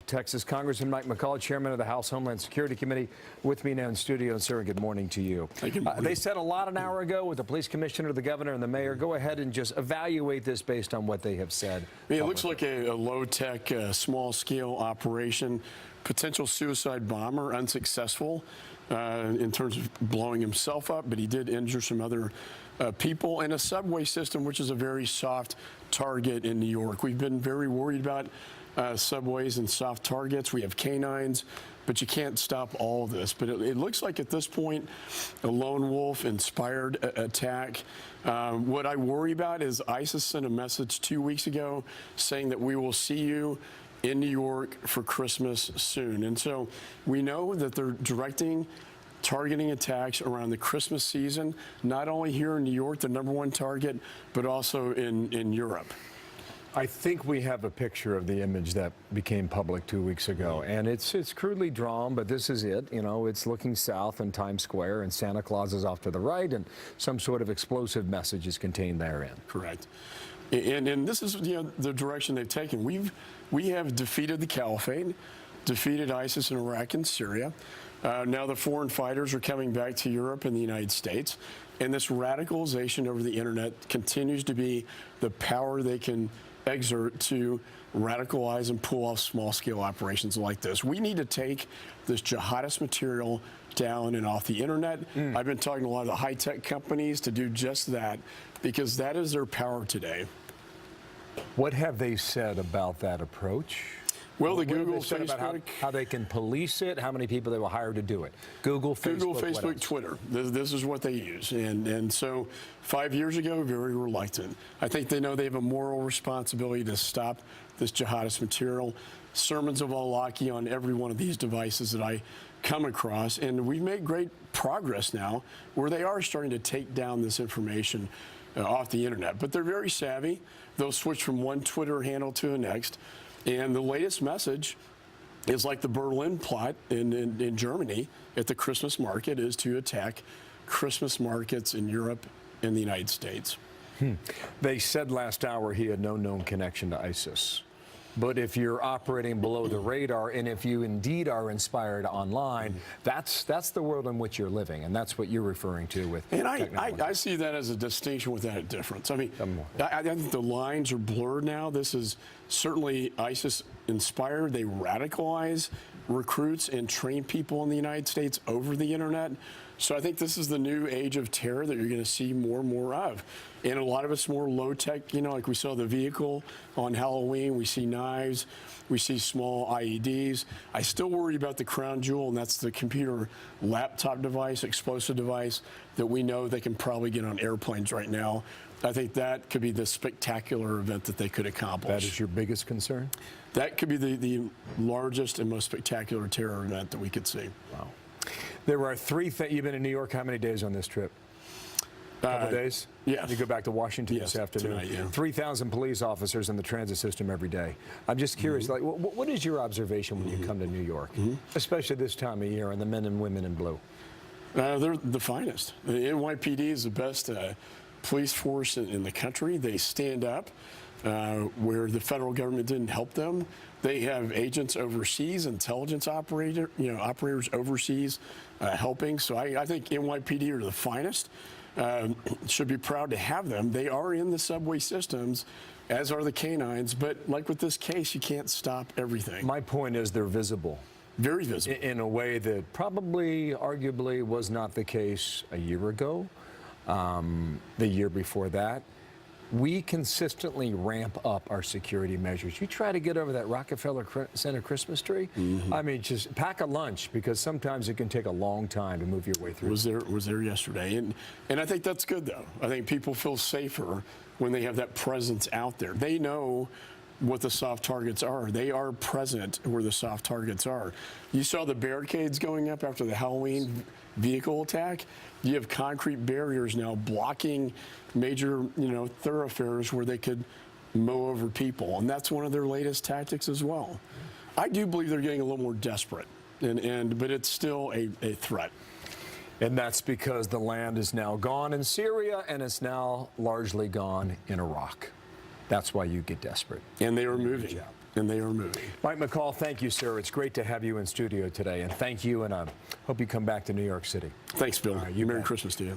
Texas. Congressman Mike McCaul, chairman of the House Homeland Security Committee, with me now in studio. And sir, good morning to you. They said a lot an hour ago with the police commissioner, the governor, and the mayor. Go ahead and just evaluate this based on what they have said. I mean, it looks like a low-tech, small-scale operation. Potential suicide bomber, unsuccessful in terms of blowing himself up, but he did injure some other people. And a subway system, which is a very soft target in New York. We've been very worried about subways and soft targets. We have canines, but you can't stop all of this. But it looks like at this point, a lone wolf-inspired attack. What I worry about is ISIS sent a message 2 weeks ago saying that we will see you in New York for Christmas soon. And so we know that they're targeting attacks around the Christmas season, not only here in New York, the #1 target, but also in Europe. I think we have a picture of the image that became public 2 weeks ago, and it's crudely drawn, but this is it. You know, it's looking south in Times Square, and Santa Claus is off to the right, and some sort of explosive message is contained therein. Correct. And this is the direction they've taken. We have defeated the caliphate, defeated ISIS in Iraq and Syria. Now the foreign fighters are coming back to Europe and the United States, and this radicalization over the internet continues to be the power they can exert to radicalize and pull off small-scale operations like this. We need to take this jihadist material down and off the internet. I've been talking to a lot of the high-tech companies to do just that, because that is their power today. What have they said about that approach? Well, the Google, Google, Facebook, how they can police it, how many people they will hire to do it. Google, Facebook, Twitter. This is what they use. And so 5 years ago, very reluctant. I think they know they have a moral responsibility to stop this jihadist material. Sermons of Al-Awlaki on every one of these devices that I come across. And we've made great progress now where they are starting to take down this information off the internet. But they're very savvy. They'll switch from one Twitter handle to the next. And the latest message is like the Berlin plot in Germany at the Christmas market is to attack Christmas markets in Europe and the United States. They said last hour he had no known connection to ISIS. But if you're operating below the radar, and if you indeed are inspired online, that's the world in which you're living, and that's what you're referring to with technology. I see that as a distinction without a difference. I mean, I think the lines are blurred now. This is certainly ISIS-inspired. They radicalize recruits and train people in the United States over the internet. So I think this is the new age of terror that you're going to see more and more of. And a lot of it's more low-tech, like we saw the vehicle on Halloween. We see knives. We see small IEDs. I still worry about the crown jewel, and that's the computer laptop device, explosive device, that we know they can probably get on airplanes right now. I think that could be the spectacular event that they could accomplish. That is your biggest concern? That could be the largest and most spectacular terror event that we could see. Wow. There are three things. You've been in New York how many days on this trip? A couple days? Yeah. You go back to Washington this afternoon. Tonight, yeah. 3,000 police officers in the transit system every day. I'm just curious, like, what is your observation when you come to New York, especially this time of year, and the men and women in blue? They're the finest. The NYPD is the best police force in the country. They stand up where the federal government didn't help them. They have agents overseas, intelligence operators overseas helping. So I think NYPD are the finest. Should be proud to have them. They are in the subway systems, as are the canines. But like with this case, you can't stop everything. My point is they're visible. Very visible. In a way that probably, arguably, was not the case a year ago, the year before that. We consistently ramp up our security measures. You try to get over that Rockefeller Center Christmas tree, I mean, just pack a lunch, because sometimes it can take a long time to move your way through. Was there yesterday, and I think that's good though. I think people feel safer when they have that presence out there. They know what the soft targets are. They are present where the soft targets are. You saw the barricades going up after the Halloween vehicle attack. You have concrete barriers now blocking major, thoroughfares where they could mow over people, and that's one of their latest tactics as well. I do believe they're getting a little more desperate, but it's still a threat. And that's because the land is now gone in Syria, and it's now largely gone in Iraq. That's why you get desperate. And they are moving. and they are moving. Mike McCaul, thank you, sir. It's great to have you in studio today, and thank you, and I hope you come back to New York City. Thanks, Bill. All right, you Merry bet. Christmas to you.